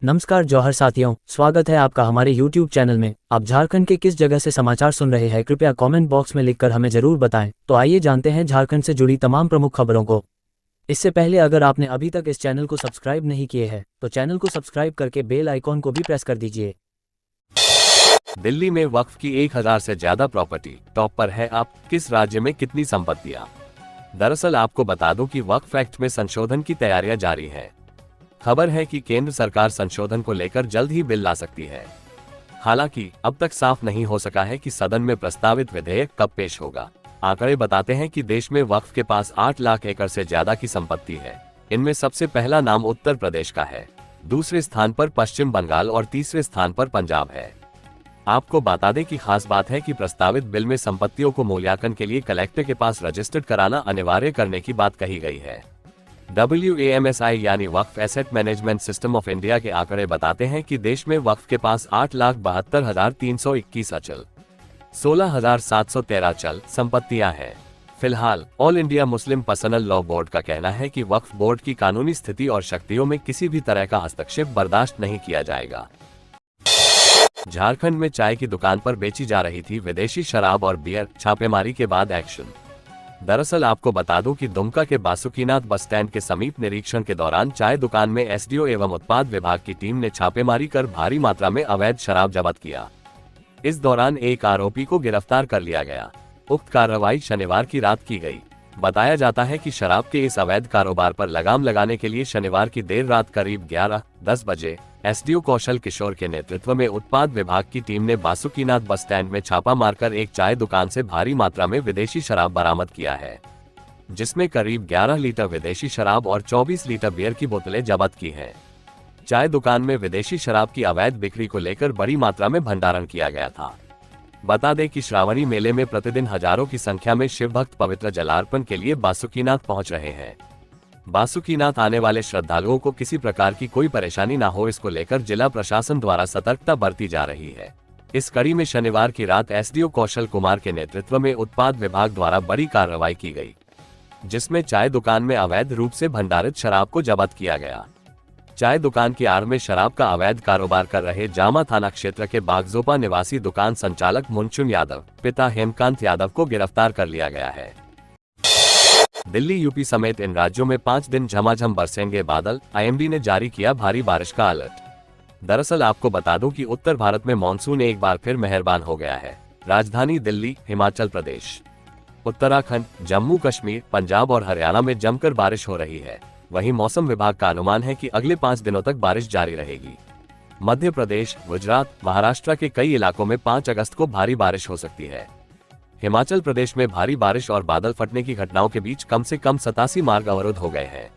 नमस्कार जौहर साथियों, स्वागत है आपका हमारे YouTube चैनल में। आप झारखंड के किस जगह से समाचार सुन रहे हैं, कृपया कमेंट बॉक्स में लिखकर हमें जरूर बताएं। तो आइए जानते हैं झारखंड से जुड़ी तमाम प्रमुख खबरों को। इससे पहले अगर आपने अभी तक इस चैनल को सब्सक्राइब नहीं किए हैं तो चैनल को सब्सक्राइब करके बेल आइकॉन को भी प्रेस कर दीजिए। दिल्ली में वक्फ की 1000 से ज्यादा प्रॉपर्टी, टॉप पर है आप, किस राज्य में कितनी संपत्तियां। दरअसल आपको बता दूं कि वक्फ एक्ट में संशोधन की तैयारियां जारी हैं। खबर है कि केंद्र सरकार संशोधन को लेकर जल्द ही बिल ला सकती है। हालांकि अब तक साफ नहीं हो सका है कि सदन में प्रस्तावित विधेयक कब पेश होगा। आंकड़े बताते हैं कि देश में वक्फ के पास 8 लाख एकड़ से ज्यादा की संपत्ति है। इनमें सबसे पहला नाम उत्तर प्रदेश का है, दूसरे स्थान पर पश्चिम बंगाल और तीसरे स्थान पर पंजाब है। आपको बता दें कि खास बात है कि प्रस्तावित बिल में संपत्तियों को मूल्यांकन के लिए कलेक्टर के पास रजिस्टर्ड कराना अनिवार्य करने की बात कही गई है। WAMSI यानी Waqf asset management system of India के आंकड़े बताते हैं कि देश में वक्फ के पास 8,72,321 अचल, 16,713 चल संपत्तियां हैं। फिलहाल all India Muslim personal law board का कहना है कि वक्फ बोर्ड की कानूनी स्थिति और शक्तियों में किसी भी तरह का हस्तक्षेप बर्दाश्त नहीं किया जाएगा। झारखंड में चाय की दुकान पर बेची जा रही थी विदेशी शराब और बियर, छापेमारी के बाद एक्शन। दरअसल आपको बता दूं कि दुमका के बासुकीनाथ बस स्टैंड के समीप निरीक्षण के दौरान चाय दुकान में SDO एवं उत्पाद विभाग की टीम ने छापेमारी कर भारी मात्रा में अवैध शराब जब्त किया। इस दौरान एक आरोपी को गिरफ्तार कर लिया गया। उक्त कार्रवाई शनिवार की रात की गई। बताया जाता है कि शराब के इस अवैध कारोबार पर लगाम लगाने के लिए शनिवार की देर रात करीब 11-10 बजे SDO कौशल किशोर के नेतृत्व में उत्पाद विभाग की टीम ने बासुकीनाथ बस स्टैंड में छापा मारकर एक चाय दुकान से भारी मात्रा में विदेशी शराब बरामद किया है, जिसमें करीब 11 लीटर विदेशी शराब और 24 लीटर बियर की बोतलें जब्त की हैं। चाय दुकान में विदेशी शराब की अवैध बिक्री को लेकर बड़ी मात्रा में भंडारण किया गया था। बता दें कि श्रावणी मेले में प्रतिदिन हजारों की संख्या में शिव भक्त पवित्र जलार्पण के लिए बासुकीनाथ पहुंच रहे हैं। बासुकीनाथ आने वाले श्रद्धालुओं को किसी प्रकार की कोई परेशानी न हो, इसको लेकर जिला प्रशासन द्वारा सतर्कता बरती जा रही है। इस कड़ी में शनिवार की रात SDO कौशल कुमार के नेतृत्व में उत्पाद विभाग द्वारा बड़ी कार्रवाई की गई, जिसमें चाय दुकान में अवैध रूप से भंडारित शराब को जब्त किया गया। चाय दुकान की आड़ में शराब का अवैध कारोबार कर रहे जामा थाना क्षेत्र के बागजोपा निवासी दुकान संचालक मुनचुन यादव, पिता हेमकांत यादव को गिरफ्तार कर लिया गया है। दिल्ली, यूपी समेत इन राज्यों में 5 दिन झमाझम बरसेंगे बादल, IMD ने जारी किया भारी बारिश का अलर्ट। दरअसल आपको बता दूं कि उत्तर भारत में मानसून एक बार फिर मेहरबान हो गया है। राजधानी दिल्ली, हिमाचल प्रदेश, उत्तराखंड, जम्मू कश्मीर, पंजाब और हरियाणा में जमकर बारिश हो रही है। वहीं मौसम विभाग का अनुमान है कि अगले 5 दिनों तक बारिश जारी रहेगी। मध्य प्रदेश, गुजरात, महाराष्ट्र के कई इलाकों में 5 अगस्त को भारी बारिश हो सकती है। हिमाचल प्रदेश में भारी बारिश और बादल फटने की घटनाओं के बीच कम से कम 87 मार्ग अवरुद्ध हो गए हैं।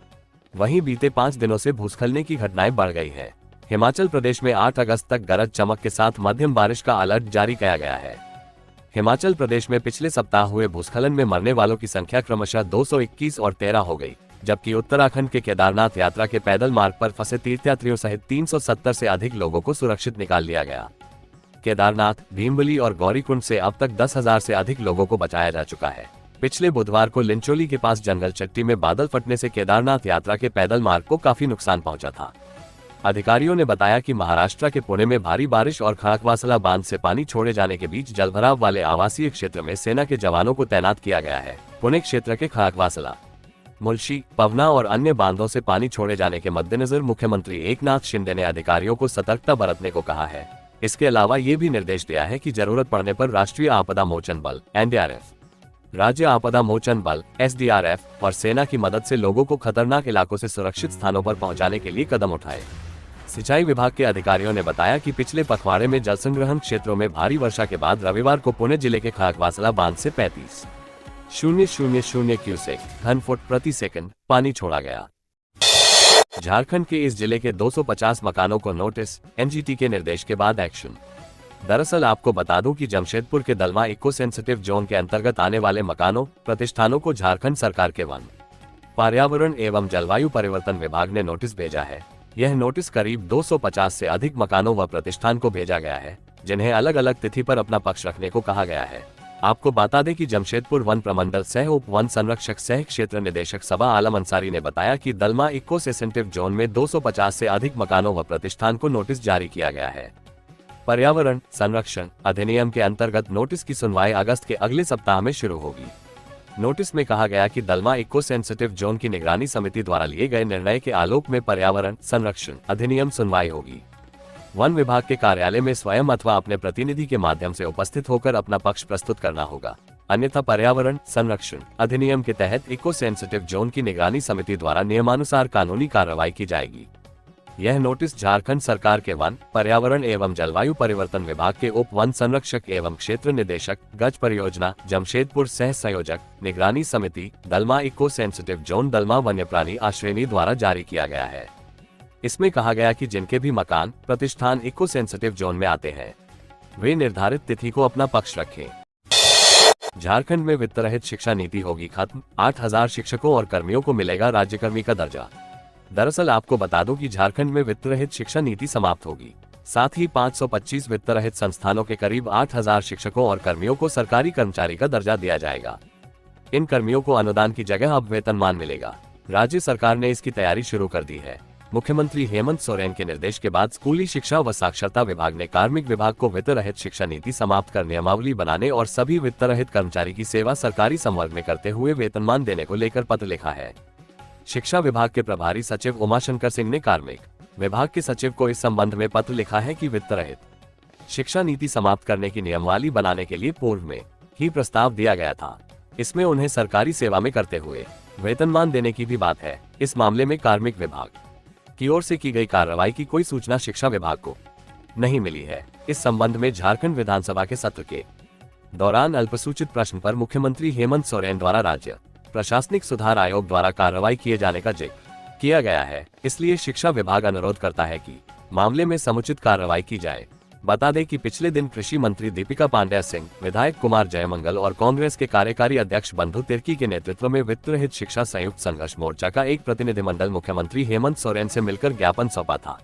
वहीं बीते 5 दिनों से भूस्खलने की घटनाएं बढ़ गई हैं। हिमाचल प्रदेश में 8 अगस्त तक गरज चमक के साथ मध्यम बारिश का अलर्ट जारी किया गया है। हिमाचल प्रदेश में पिछले सप्ताह हुए भूस्खलन में मरने वालों की संख्या क्रमशः 221 और 13 हो गई, जबकि उत्तराखंड के केदारनाथ यात्रा के पैदल मार्ग पर फंसे तीर्थयात्रियों सहित 370 से अधिक लोगों को सुरक्षित निकाल लिया गया। केदारनाथ, भीमबली और गौरीकुंड से अब तक 10,000 से अधिक लोगों को बचाया जा चुका है। पिछले बुधवार को लिंचोली के पास जंगल चट्टी में बादल फटने से केदारनाथ यात्रा के पैदल मार्ग को काफी नुकसान पहुंचा था। अधिकारियों ने बताया कि महाराष्ट्र के पुणे में भारी बारिश और खड़कवासला बांध से पानी छोड़े जाने के बीच जलभराव वाले आवासीय क्षेत्र में सेना के जवानों को तैनात किया गया है। पुणे क्षेत्र के खड़कवासला, मुल्शी, पवना और अन्य बांधों से पानी छोड़े जाने के मद्देनजर मुख्यमंत्री एकनाथ शिंदे ने अधिकारियों को सतर्कता बरतने को कहा है। इसके अलावा ये भी निर्देश दिया है कि जरूरत पड़ने पर राष्ट्रीय आपदा मोचन बल NDRF, राज्य आपदा मोचन बल SDRF और सेना की मदद से लोगों को खतरनाक इलाकों से सुरक्षित स्थानों पर पहुंचाने के लिए कदम उठाए। सिंचाई विभाग के अधिकारियों ने बताया कि पिछले पखवाड़े में जल संग्रहण क्षेत्रों में भारी वर्षा के बाद रविवार को पुणे जिले के खड़कवासला बांध से 35,000 क्यूसेक घन फुट प्रति सेकंड पानी छोड़ा गया। झारखंड के इस जिले के 250 मकानों को नोटिस, NGT के निर्देश के बाद एक्शन। दरअसल आपको बता दूं कि जमशेदपुर के दलमा इको सेंसिटिव जोन के अंतर्गत आने वाले मकानों, प्रतिष्ठानों को झारखंड सरकार के वन, पर्यावरण एवं जलवायु परिवर्तन विभाग ने नोटिस भेजा है। यह नोटिस करीब 250 से अधिक मकानों व प्रतिष्ठान को भेजा गया है, जिन्हें अलग अलग तिथि पर अपना पक्ष रखने को कहा गया है। आपको बता दें कि जमशेदपुर वन प्रमंडल सह उप वन संरक्षक सह क्षेत्र निदेशक सबा आलम अंसारी ने बताया कि दलमा इको सेंसिटिव जोन में 250 से अधिक मकानों व प्रतिष्ठान को नोटिस जारी किया गया है। पर्यावरण संरक्षण अधिनियम के अंतर्गत नोटिस की सुनवाई अगस्त के अगले सप्ताह में शुरू होगी। नोटिस में कहा गया कि दलमा इको सेंसिटिव जोन की निगरानी समिति द्वारा लिए गए निर्णय के आलोक में पर्यावरण संरक्षण अधिनियम सुनवाई होगी। वन विभाग के कार्यालय में स्वयं अथवा अपने प्रतिनिधि के माध्यम से उपस्थित होकर अपना पक्ष प्रस्तुत करना होगा, अन्यथा पर्यावरण संरक्षण अधिनियम के तहत इको सेंसिटिव जोन की निगरानी समिति द्वारा नियमानुसार कानूनी कार्रवाई की जाएगी। यह नोटिस झारखंड सरकार के वन पर्यावरण एवं जलवायु परिवर्तन विभाग के उप वन संरक्षक एवं क्षेत्र निदेशक गज परियोजना जमशेदपुर सह संयोजक निगरानी समिति दलमा इको सेंसिटिव जोन दलमा वन्य प्राणी आश्रेणी द्वारा जारी किया गया है। इसमें कहा गया कि जिनके भी मकान प्रतिष्ठान इको सेंसिटिव जोन में आते हैं वे निर्धारित तिथि को अपना पक्ष रखें। झारखंड में वित्त रहित शिक्षा नीति होगी खत्म, 8000 शिक्षकों और कर्मियों को मिलेगा राज्यकर्मी का दर्जा। दरअसल आपको बता दूं कि झारखंड में वित्त रहित शिक्षा नीति समाप्त होगी। साथ ही 525 वित्त रहित संस्थानों के करीब 8000 शिक्षकों और कर्मियों को सरकारी कर्मचारी का दर्जा दिया जाएगा। इन कर्मियों को अनुदान की जगह अब वेतनमान मिलेगा। राज्य सरकार ने इसकी तैयारी शुरू कर दी है। मुख्यमंत्री हेमंत सोरेन के निर्देश के बाद स्कूली शिक्षा व साक्षरता विभाग ने कार्मिक विभाग को वित्त रहित शिक्षा नीति समाप्त कर नियमावली बनाने और सभी वित्त रहित कर्मचारी की सेवा सरकारी संवर्ग में करते हुए वेतनमान देने को लेकर पत्र लिखा है। शिक्षा विभाग के प्रभारी सचिव उमाशंकर सिंह ने कार्मिक विभाग के सचिव को इस संबंध में पत्र लिखा है कि वित्त रहित शिक्षा नीति समाप्त करने की नियमावली बनाने के लिए पूर्व में ही प्रस्ताव दिया गया था। इसमें उन्हें सरकारी सेवा में करते हुए वेतनमान देने की भी बात है। इस मामले में कार्मिक विभाग की ओर से की गई कार्रवाई की कोई सूचना शिक्षा विभाग को नहीं मिली है। इस संबंध में झारखंड विधानसभा के सत्र के दौरान अल्पसूचित प्रश्न पर मुख्यमंत्री हेमंत सोरेन द्वारा राज्य प्रशासनिक सुधार आयोग द्वारा कार्रवाई किए जाने का जिक्र किया गया है। इसलिए शिक्षा विभाग अनुरोध करता है कि मामले में समुचित कार्रवाई की जाए। बता दें कि पिछले दिन कृषि मंत्री दीपिका पांडेय सिंह, विधायक कुमार जयमंगल और कांग्रेस के कार्यकारी अध्यक्ष बंधु तिर्की के नेतृत्व में वित्त रहित शिक्षा संयुक्त संघर्ष मोर्चा का एक प्रतिनिधिमंडल मुख्यमंत्री हेमंत सोरेन से मिलकर ज्ञापन सौंपा था।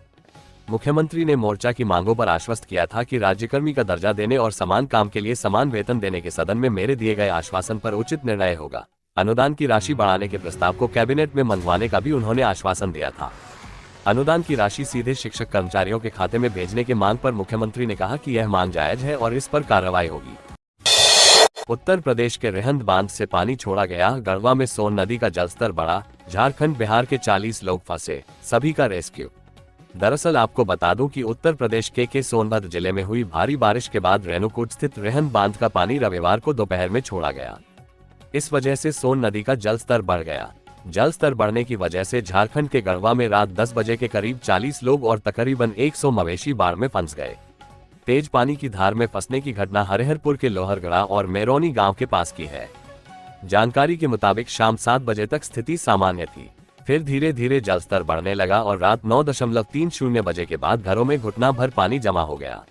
मुख्यमंत्री ने मोर्चा की मांगों पर आश्वस्त किया था कि राज्यकर्मी का दर्जा देने और समान काम के लिए समान वेतन देने के सदन में मेरे दिए गए आश्वासन पर उचित निर्णय होगा। अनुदान की राशि बढ़ाने के प्रस्ताव को कैबिनेट में मंगवाने का भी उन्होंने आश्वासन दिया था। अनुदान की राशि सीधे शिक्षक कर्मचारियों के खाते में भेजने की मांग पर मुख्यमंत्री ने कहा कि यह मांग जायज है और इस पर कार्रवाई होगी। उत्तर प्रदेश के रेहंद बांध से पानी छोड़ा गया, गढ़वा में सोन नदी का जलस्तर बढ़ा, झारखंड बिहार के 40 लोग फंसे, सभी का रेस्क्यू। दरअसल आपको बता दूं कि उत्तर प्रदेश के सोनभद्र जिले में हुई भारी बारिश के बाद रेणुकूट स्थित रेहंद बांध का पानी रविवार को दोपहर में छोड़ा गया। इस वजह से सोन नदी का जलस्तर बढ़ गया। जल स्तर बढ़ने की वजह से झारखंड के गढ़वा में रात 10 बजे के करीब 40 लोग और तकरीबन 100 मवेशी बाढ़ में फंस गए। तेज पानी की धार में फंसने की घटना हरिहरपुर के लोहरगढ़ा और मेरौनी गांव के पास की है। जानकारी के मुताबिक शाम 7 बजे तक स्थिति सामान्य थी, फिर धीरे धीरे जलस्तर बढ़ने लगा और रात 9.30 बजे के बाद घरों में घुटना भर पानी जमा हो गया।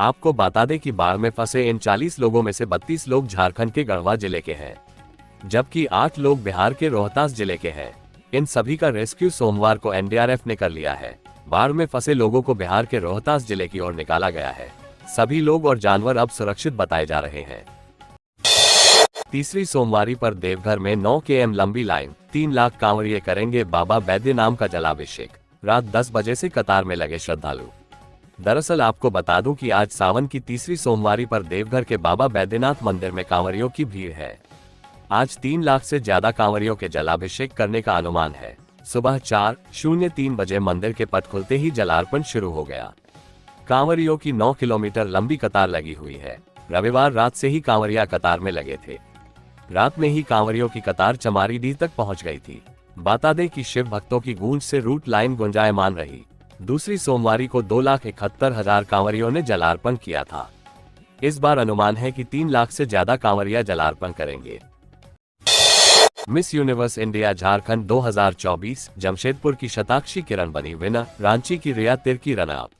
आपको बता दें कि बाढ़ में फंसे इन 40 लोगों में से 32 लोग झारखंड के गढ़वा जिले के हैं, जबकि 8 लोग बिहार के रोहतास जिले के हैं। इन सभी का रेस्क्यू सोमवार को एनडीआरएफ ने कर लिया है। बाढ़ में फंसे लोगों को बिहार के रोहतास जिले की ओर निकाला गया है। सभी लोग और जानवर अब सुरक्षित बताए जा रहे हैं। तीसरी सोमवारी पर देवघर में 9 km लंबी लाइन, 3 लाख कांवरिये करेंगे बाबा बैद्य नाम का जलाभिषेक। रात 10 बजे से कतार में लगे श्रद्धालु। दरअसल आपको बता दूं कि आज सावन की तीसरी सोमवारी पर देवघर के बाबा बैद्यनाथ मंदिर में कांवरियों की भीड़ है। आज 3 लाख से ज्यादा कांवरियों के जलाभिषेक करने का अनुमान है। सुबह 4:03 बजे मंदिर के पट खुलते ही जलार्पण शुरू हो गया। कांवरियों की 9 किलोमीटर लंबी कतार लगी हुई है। रविवार रात से ही कांवरिया कतार में लगे थे। रात में ही कांवरियों की कतार चमारीडीह तक पहुंच गई थी। बता दें कि शिव भक्तों की गूंज से रूट लाइन गुंजायमान रही। दूसरी सोमवारी को 2,71,000 कांवरियों ने जलार्पण किया था। इस बार अनुमान है कि 3 लाख से ज्यादा कांवरिया जलार्पण करेंगे। Miss universe India Jharkhand 2024 Jamshedpur की शताक्षी किरण बनी विनर, रांची की रिया तिर्की रनर अप।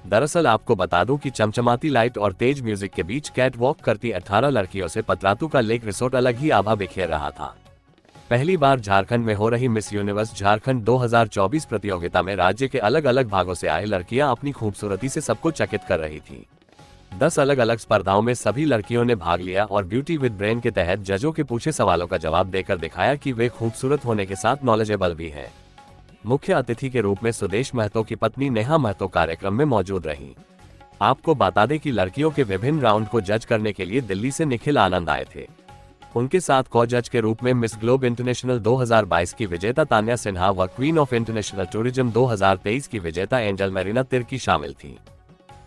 दरअसल आपको बता दूं कि चमचमाती लाइट और तेज म्यूजिक के बीच कैट वॉक करती 18 लड़कियों से पतरातू का लेक रिसोर्ट अलग ही आभा बिखेर रहा था। पहली बार झारखंड में हो रही मिस यूनिवर्स झारखंड 2024 प्रतियोगिता में राज्य के अलग अलग भागों से आए लड़कियां अपनी खूबसूरती से सबको चकित कर रही थी। 10 अलग अलग स्पर्धाओं में सभी लड़कियों ने भाग लिया और ब्यूटी विद ब्रेन के तहत जजों के पूछे सवालों का जवाब देकर दिखाया कि वे खूबसूरत होने के साथ नॉलेजेबल भी हैं। मुख्य अतिथि के रूप में सुदेश महतो की पत्नी नेहा महतो कार्यक्रम में मौजूद रहीं। आपको बता दें कि लड़कियों के विभिन्न राउंड को जज करने के लिए दिल्ली से निखिल आनंद आए थे। उनके साथ को जज के रूप में मिस ग्लोब इंटरनेशनल 2022 की विजेता तान्या सिन्हा व क्वीन ऑफ इंटरनेशनल टूरिज्म 2023 की विजेता एंजल मैरिना तिर्की शामिल थी।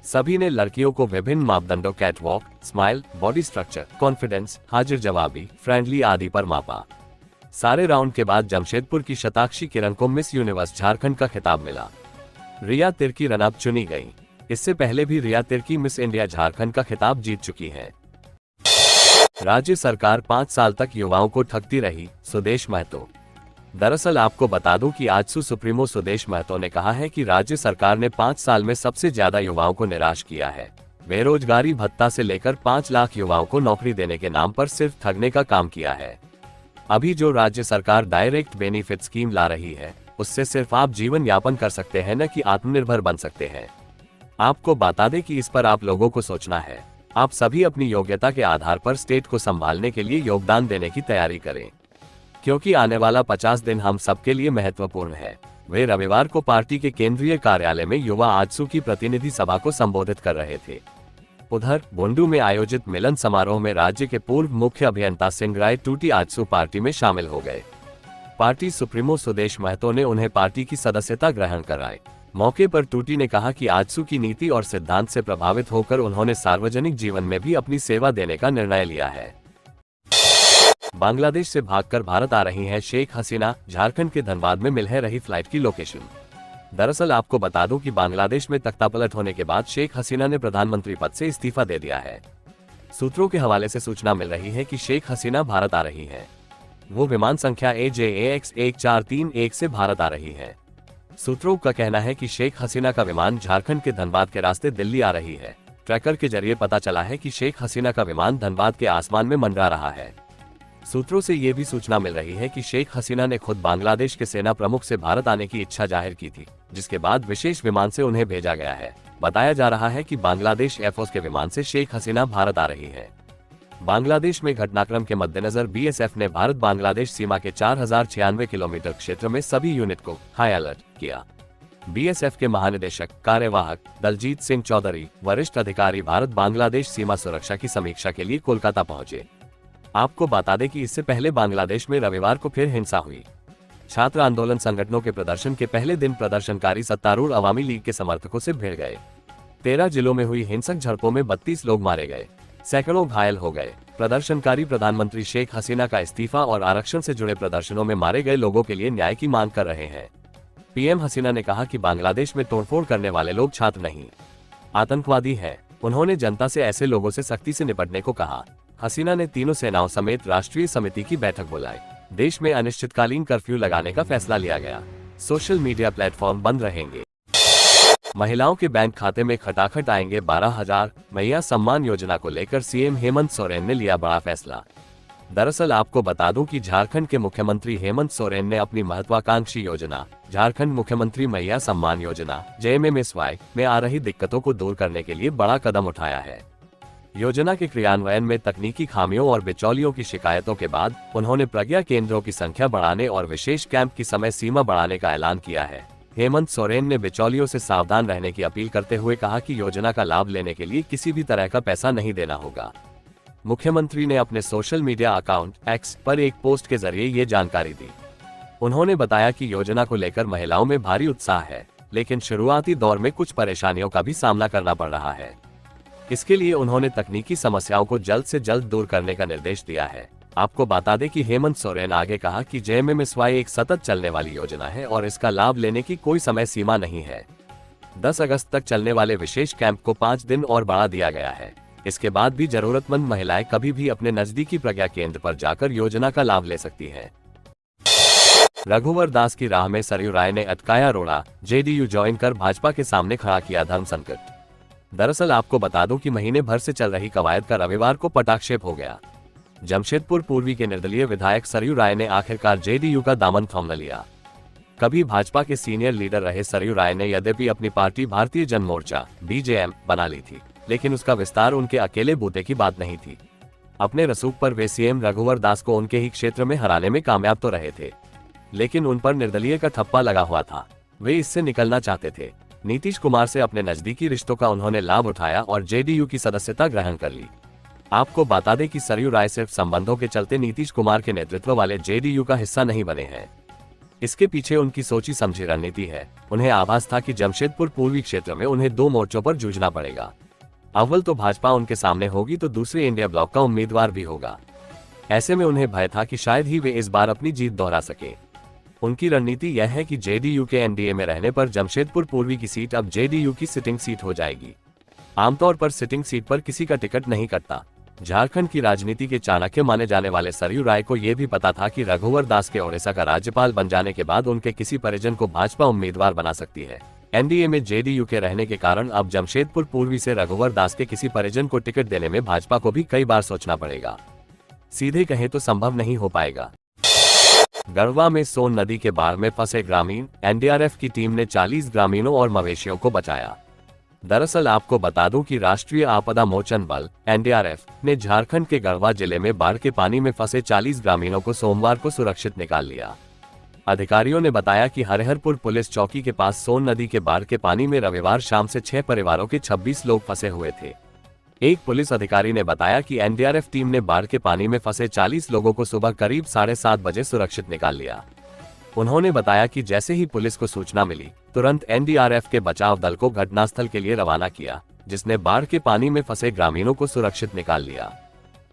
सभी ने लड़कियों को विभिन्न मापदंडों catwalk, smile, body structure, confidence, हाजिर जवाबी, फ्रेंडली आदि पर मापा। सारे राउंड के बाद जमशेदपुर की शताक्षी किरण को मिस यूनिवर्स झारखंड का खिताब मिला। रिया तिर्की रनअप चुनी गई। इससे पहले भी रिया तिर्की मिस इंडिया झारखंड का खिताब जीत चुकी हैं। राज्य सरकार 5 साल तक युवाओं को ठगती रही, सुदेश महतो। दरअसल आपको बता दूं कि आजसू सुप्रीमो सुदेश महतो ने कहा है कि राज्य सरकार ने 5 साल में सबसे ज्यादा युवाओं को निराश किया है। बेरोजगारी भत्ता से लेकर 5 लाख युवाओं को नौकरी देने के नाम पर सिर्फ ठगने का काम किया है। अभी जो राज्य सरकार डायरेक्ट बेनिफिट स्कीम ला रही है, उससे सिर्फ आप जीवन यापन कर सकते हैं, न कि आत्मनिर्भर बन सकते हैं। आपको बता दें कि इस पर आप लोगों को सोचना है। आप सभी अपनी योग्यता के आधार पर स्टेट को संभालने के लिए योगदान देने की तैयारी करें, क्योंकि आने वाला 50 दिन हम सबके लिए महत्वपूर्ण है। वे रविवार को पार्टी के केंद्रीय कार्यालय में युवा आजसू की प्रतिनिधि सभा को संबोधित कर रहे थे। उधर बुंडू में आयोजित मिलन समारोह में राज्य के पूर्व मुख्य अभियंता सिंगराय टूटी आजसू पार्टी में शामिल हो गए। पार्टी सुप्रीमो सुदेश महतो ने उन्हें पार्टी की सदस्यता ग्रहण कराई। मौके पर टूटी ने कहा कि आजसू की नीति और सिद्धांत से प्रभावित होकर उन्होंने सार्वजनिक जीवन में भी अपनी सेवा देने का निर्णय लिया है। बांग्लादेश से भागकर भारत आ रही हैं शेख हसीना, झारखंड के धनबाद में मिल है रही फ्लाइट की लोकेशन। दरअसल आपको बता दूं कि बांग्लादेश में तख्तापलट होने के बाद शेख हसीना ने प्रधानमंत्री पद से इस्तीफा दे दिया है। सूत्रों के हवाले से सूचना मिल रही है कि शेख हसीना भारत आ रही हैं। वो विमान संख्या AJAX 1431 से भारत आ रही है। सूत्रों का कहना है कि शेख हसीना का विमान झारखंड के धनबाद के रास्ते दिल्ली आ रही है। ट्रैकर के जरिए पता चला है कि शेख हसीना का विमान धनबाद के आसमान में मंडरा रहा है। सूत्रों से ये भी सूचना मिल रही है कि शेख हसीना ने खुद बांग्लादेश के सेना प्रमुख से भारत आने की इच्छा जाहिर की थी, जिसके बाद विशेष विमान से उन्हें भेजा गया है। बताया जा रहा है कि बांग्लादेश एयरफोर्स के विमान से शेख हसीना भारत आ रही है। बांग्लादेश में घटनाक्रम के मद्देनजर BSF ने भारत बांग्लादेश सीमा के 4096 किलोमीटर क्षेत्र में सभी यूनिट को हाई अलर्ट किया। BSF के महानिदेशक कार्यवाहक दलजीत सिंह चौधरी, वरिष्ठ अधिकारी भारत बांग्लादेश सीमा सुरक्षा की समीक्षा के लिए कोलकाता पहुंचे। आपको बता दें कि इससे पहले बांग्लादेश में रविवार को फिर हिंसा हुई। छात्र आंदोलन संगठनों के प्रदर्शन के पहले दिन प्रदर्शनकारी सत्तारूढ़ अवामी लीग के समर्थकों से भिड़ गए। 13 जिलों में हुई हिंसक झड़पों में 32 लोग मारे गए, सैकड़ों घायल हो गए। प्रदर्शनकारी प्रधानमंत्री शेख हसीना का इस्तीफा और आरक्षण से जुड़े प्रदर्शनों में मारे गए लोगों के लिए न्याय की मांग कर रहे हैं। PM हसीना ने कहा कि बांग्लादेश में तोड़फोड़ करने वाले लोग छात्र नहीं, आतंकवादी हैं। उन्होंने जनता से ऐसे लोगों से सख्ती से निपटने को कहा। हसीना ने तीनों सेनाओं समेत राष्ट्रीय समिति की बैठक बुलाई। देश में अनिश्चितकालीन कर्फ्यू लगाने का फैसला लिया गया। सोशल मीडिया प्लेटफॉर्म बंद रहेंगे। महिलाओं के बैंक खाते में खटाखट आएंगे 12,000। मैया सम्मान योजना को लेकर CM हेमंत सोरेन ने लिया बड़ा फैसला। दरअसल आपको बता दूं कि झारखंड के मुख्यमंत्री हेमंत सोरेन ने अपनी महत्वाकांक्षी योजना झारखंड मुख्यमंत्री मैया सम्मान योजना JMMSY में आ रही दिक्कतों को दूर करने के लिए बड़ा कदम उठाया है। योजना के क्रियान्वयन में तकनीकी खामियों और बिचौलियों की शिकायतों के बाद उन्होंने प्रज्ञा केंद्रों की संख्या बढ़ाने और विशेष कैंप की समय सीमा बढ़ाने का ऐलान किया है। हेमंत सोरेन ने बिचौलियों से सावधान रहने की अपील करते हुए कहा कि योजना का लाभ लेने के लिए किसी भी तरह का पैसा नहीं देना होगा। मुख्यमंत्री ने अपने सोशल मीडिया अकाउंट X पर एक पोस्ट के जरिए ये जानकारी दी। उन्होंने बताया कि योजना को लेकर महिलाओं में भारी उत्साह है, लेकिन शुरुआती दौर में कुछ परेशानियों का भी सामना करना पड़ रहा है। इसके लिए उन्होंने तकनीकी समस्याओं को जल्द से जल्द दूर करने का निर्देश दिया है। आपको बता दें कि हेमंत सोरेन आगे कहा कि JMMSY एक सतत चलने वाली योजना है और इसका लाभ लेने की कोई समय सीमा नहीं है। 10 अगस्त तक चलने वाले विशेष कैंप को 5 दिन और बढ़ा दिया गया है। इसके बाद भी जरूरतमंद महिलाएं कभी भी अपने नजदीकी प्रज्ञा केंद्र पर जाकर योजना का लाभ ले सकती हैं। रघुवर दास की राह में सरयू राय ने अटकाया रोड़ा, JDU ज्वाइन कर भाजपा के सामने खड़ा किया धर्म संकट। दरअसल आपको बता दूं कि महीने भर से चल रही कवायद का रविवार को पटाक्षेप हो गया। जमशेदपुर पूर्वी के निर्दलीय विधायक सरयू राय ने आखिरकार JDU का दामन थाम लिया। कभी भाजपा के सीनियर लीडर रहे सरयू राय ने यद्यपि अपनी पार्टी भारतीय जन मोर्चा BJM बना ली थी, लेकिन उसका विस्तार उनके अकेले बूते की बात नहीं थी। अपने रसूख पर वे सीएम रघुवर दास को उनके ही क्षेत्र में हराने में कामयाब तो रहे थे, लेकिन उन पर निर्दलीय का ठप्पा लगा हुआ था। वे इससे निकलना चाहते थे। नीतीश कुमार से अपने नजदीकी रिश्तों का उन्होंने लाभ उठाया और जेडीयू की सदस्यता ग्रहण कर ली। आपको बता दें कि सरयू राय सिर्फ संबंधों के चलते नीतीश कुमार के नेतृत्व वाले जेडीयू का हिस्सा नहीं बने हैं। इसके पीछे उनकी सोची समझी रणनीति है। उन्हें आभास था कि जमशेदपुर पूर्वी क्षेत्र में उन्हें 2 मोर्चों पर जूझना पड़ेगा। अव्वल तो भाजपा उनके सामने होगी, तो दूसरे इंडिया ब्लॉक का उम्मीदवार भी होगा। ऐसे में उन्हें भय था कि शायद ही वे इस बार अपनी जीत दोहरा सके। उनकी रणनीति यह है कि जेडीयू के एनडीए में रहने पर जमशेदपुर पूर्वी की सीट अब जेडीयू की सिटिंग सीट हो जाएगी। आमतौर पर सिटिंग सीट पर किसी का टिकट नहीं कटता। झारखंड की राजनीति के चाणक्य माने जाने वाले सरयू राय को यह भी पता था कि रघुवर दास के ओडिशा का राज्यपाल बन जाने के बाद उनके किसी परिजन को भाजपा उम्मीदवार बना सकती है। एनडीए में जेडीयू के रहने के कारण अब जमशेदपुर पूर्वी से रघुवर दास के किसी परिजन को टिकट देने में भाजपा को भी कई बार सोचना पड़ेगा। सीधे कहें तो संभव नहीं हो पाएगा। गढ़वा में सोन नदी के बाढ़ में फंसे ग्रामीण, एनडीआरएफ की टीम ने 40 ग्रामीणों और मवेशियों को बचाया। दरअसल आपको बता दूं कि राष्ट्रीय आपदा मोचन बल एनडीआरएफ ने झारखंड के गढ़वा जिले में बाढ़ के पानी में फंसे 40 ग्रामीणों को सोमवार को सुरक्षित निकाल लिया। अधिकारियों ने बताया कि हरिहरपुर पुलिस चौकी के पास सोन नदी के बाढ़ के पानी में रविवार शाम से 6 परिवारों के 26 लोग फंसे हुए थे। एक पुलिस अधिकारी ने बताया कि एनडीआरएफ टीम ने बाढ़ के पानी में फंसे 40 लोगों को सुबह करीब 7:30 बजे सुरक्षित निकाल लिया। उन्होंने बताया कि जैसे ही पुलिस को सूचना मिली, तुरंत एनडीआरएफ के बचाव दल को घटनास्थल के लिए रवाना किया, जिसने बाढ़ के पानी में फंसे ग्रामीणों को सुरक्षित निकाल लिया।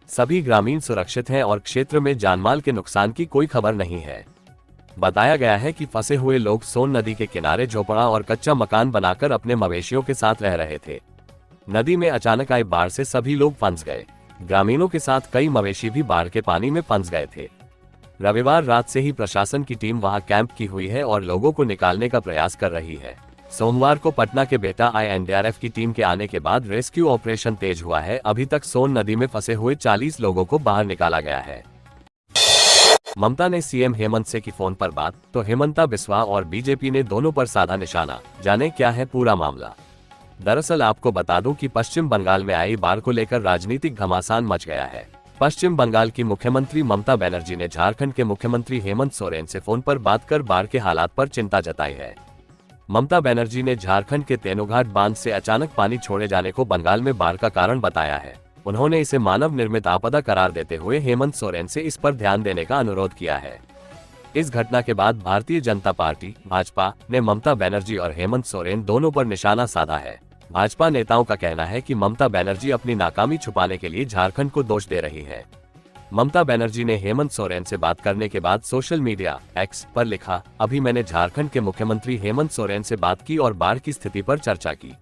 सभी ग्रामीण सुरक्षित हैं और क्षेत्र में जानमाल के नुकसान की कोई खबर नहीं है। बताया गया है कि फंसे हुए लोग सोन नदी के किनारे झोपड़ा और कच्चा मकान बनाकर अपने मवेशियों के साथ रह रहे थे। नदी में अचानक आई बाढ़ से सभी लोग फंस गए। ग्रामीणों के साथ कई मवेशी भी बाढ़ के पानी में फंस गए थे। रविवार रात से ही प्रशासन की टीम वहां कैंप की हुई है और लोगों को निकालने का प्रयास कर रही है। सोमवार को पटना के बेटा आई एनडीआरएफ की टीम के आने के बाद रेस्क्यू ऑपरेशन तेज हुआ है। अभी तक सोन नदी में फंसे हुए 40 लोगों को बाहर निकाला गया है। ममता ने सीएम हेमंत से की फोन पर बात, तो हेमंता बिस्वा और बीजेपी ने दोनों पर साधा निशाना। जाने क्या है पूरा मामला। दरअसल आपको बता दूं कि पश्चिम बंगाल में आई बाढ़ को लेकर राजनीतिक घमासान मच गया है। पश्चिम बंगाल की मुख्यमंत्री ममता बनर्जी ने झारखंड के मुख्यमंत्री हेमंत सोरेन से फोन पर बात कर बाढ़ के हालात पर चिंता जताई है। ममता बनर्जी ने झारखंड के तेनुघाट बांध से अचानक पानी छोड़े जाने को बंगाल में बाढ़ का कारण बताया है। उन्होंने इसे मानव निर्मित आपदा करार देते हुए हेमंत सोरेन से इस पर ध्यान देने का अनुरोध किया है। इस घटना के बाद भारतीय जनता पार्टी भाजपा ने ममता बनर्जी और हेमंत सोरेन दोनों पर निशाना साधा है। भाजपा नेताओं का कहना है कि ममता बनर्जी अपनी नाकामी छुपाने के लिए झारखंड को दोष दे रही है। ममता बनर्जी ने हेमंत सोरेन से बात करने के बाद सोशल मीडिया एक्स पर लिखा, अभी मैंने झारखंड के मुख्यमंत्री हेमंत सोरेन से बात की और बाढ़ की स्थिति पर चर्चा की।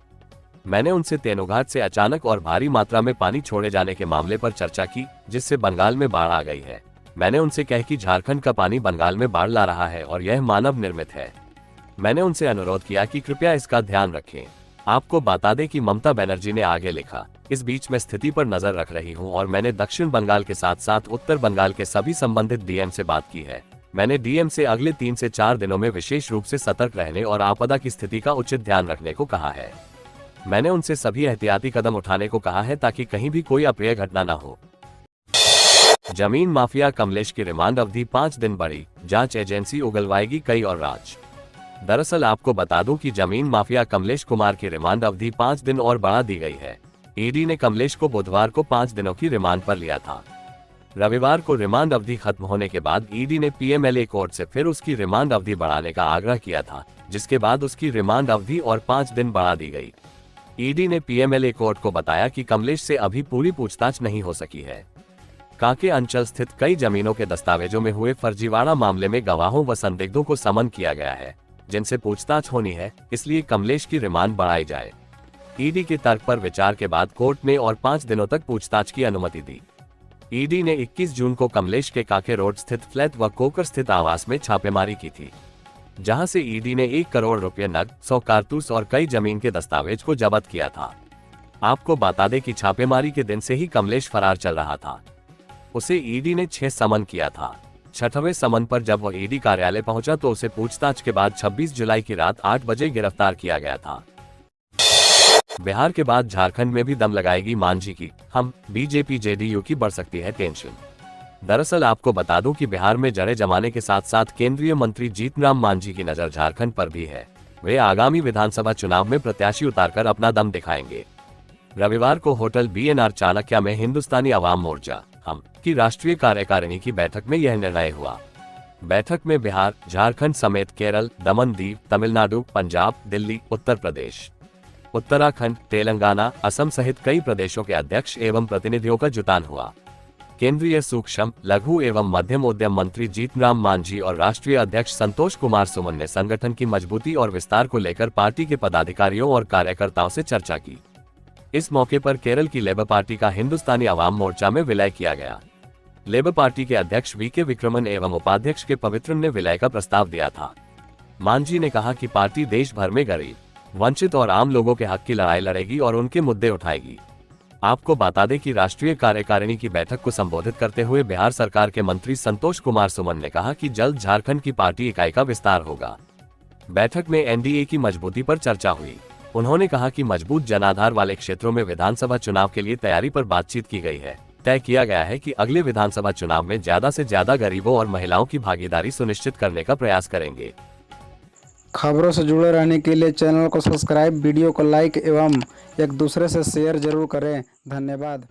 मैंने उनसे तेनुघाट से अचानक और भारी मात्रा में पानी छोड़े जाने के मामले पर चर्चा की, जिससे बंगाल में बाढ़ आ गई है। मैंने उनसे कहा कि झारखंड का पानी बंगाल में बाढ़ ला रहा है और यह मानव निर्मित है। मैंने उनसे अनुरोध किया कि कृपया इसका ध्यान रखें। आपको बता दें कि ममता बनर्जी ने आगे लिखा, इस बीच मैं स्थिति पर नजर रख रही हूं और मैंने दक्षिण बंगाल के साथ साथ उत्तर बंगाल के सभी संबंधित डीएम से बात की है। मैंने डीएम से अगले 3 से 4 दिनों में विशेष रूप से सतर्क रहने और आपदा की स्थिति का उचित ध्यान रखने को कहा है। मैंने उनसे सभी एहतियाती कदम उठाने को कहा है ताकि कहीं भी कोई अप्रिय घटना न हो। जमीन माफिया कमलेश की रिमांड अवधि 5 दिन बढ़ी, जांच एजेंसी उगलवाएगी कई और राज। दरअसल आपको बता दूं कि जमीन माफिया कमलेश कुमार की रिमांड अवधि 5 दिन और बढ़ा दी गई है। ईडी ने कमलेश को बुधवार को 5 दिनों की रिमांड पर लिया था। रविवार को रिमांड अवधि खत्म होने के बाद ईडी ने पीएमएलए कोर्ट से फिर उसकी रिमांड अवधि बढ़ाने का आग्रह किया था, जिसके बाद उसकी रिमांड अवधि और 5 दिन बढ़ा दी गई। ईडी ने पीएमएलए कोर्ट को बताया कि कमलेश से अभी पूरी पूछताछ नहीं हो सकी है। कांके अंचल स्थित कई जमीनों के दस्तावेजों में हुए फर्जीवाड़ा मामले में गवाहों व संदिग्धों को समन किया गया है, जिनसे पूछताछ होनी है, इसलिए कमलेश की रिमांड बढ़ाई जाए। ईडी के तर्क पर विचार के बाद कोर्ट ने और 5 दिनों तक पूछताछ की अनुमति दी। ईडी ने 21 जून को कमलेश के काके रोड स्थित फ्लैट व कोकर स्थित आवास में छापेमारी की थी, जहां से ईडी ने 1 करोड़ रुपए नकद, 100 कारतूस और कई जमीन के दस्तावेज को जब्त किया था। आपको बता दें कि छापेमारी के दिन से ही कमलेश फरार चल रहा था। उसे ईडी ने 6 समन किया था। 6वें समन पर जब वह ईडी कार्यालय पहुंचा तो उसे पूछताछ के बाद 26 जुलाई की रात 8 बजे गिरफ्तार किया गया था। बिहार के बाद झारखंड में भी दम लगाएगी मांझी की, हम बीजेपी जेडीयू की बढ़ सकती है टेंशन। दरअसल आपको बता दूं कि बिहार में जड़े जमाने के साथ साथ केंद्रीय मंत्री जीतनराम मांझी की नजर झारखंड पर भी है। वे आगामी विधानसभा चुनाव में प्रत्याशी उतारकर अपना दम दिखाएंगे। रविवार को होटल बीएनआर चाणक्य में हिंदुस्तानी अवाम मोर्चा हम की राष्ट्रीय कार्यकारिणी की बैठक में यह निर्णय हुआ। बैठक में बिहार, झारखंड समेत केरल, दमन दीव, तमिलनाडु, पंजाब, दिल्ली, उत्तर प्रदेश, उत्तराखंड, तेलंगाना, असम सहित कई प्रदेशों के अध्यक्ष एवं प्रतिनिधियों का जुटान हुआ। केंद्रीय सूक्ष्म, लघु एवं मध्यम उद्यम मंत्री जीतनराम मांझी और राष्ट्रीय अध्यक्ष संतोष कुमार सुमन ने संगठन की मजबूती और विस्तार को लेकर पार्टी के पदाधिकारियों और कार्यकर्ताओं से चर्चा की। इस मौके पर केरल की लेबर पार्टी का हिंदुस्तानी अवाम मोर्चा में विलय किया गया। लेबर पार्टी के अध्यक्ष वीके विक्रमन एवं उपाध्यक्ष के पवित्रन ने विलय का प्रस्ताव दिया था। मांझी ने कहा कि पार्टी देश भर में गरीब, वंचित और आम लोगों के हक की लड़ाई लड़ेगी और उनके मुद्दे उठाएगी। आपको बता दें कि राष्ट्रीय कार्यकारिणी की बैठक को संबोधित करते हुए बिहार सरकार के मंत्री संतोष कुमार सुमन ने कहा कि जल्द झारखंड की पार्टी इकाई का विस्तार होगा। बैठक में एनडीए की मजबूती पर चर्चा हुई। उन्होंने कहा कि मजबूत जनाधार वाले क्षेत्रों में विधानसभा चुनाव के लिए तैयारी पर बातचीत की गई है। तय किया गया है कि अगले विधानसभा चुनाव में ज्यादा से ज्यादा गरीबों और महिलाओं की भागीदारी सुनिश्चित करने का प्रयास करेंगे। खबरों से जुड़े रहने के लिए चैनल को सब्सक्राइब, वीडियो को लाइक एवं एक दूसरे से शेयर जरूर करें। धन्यवाद।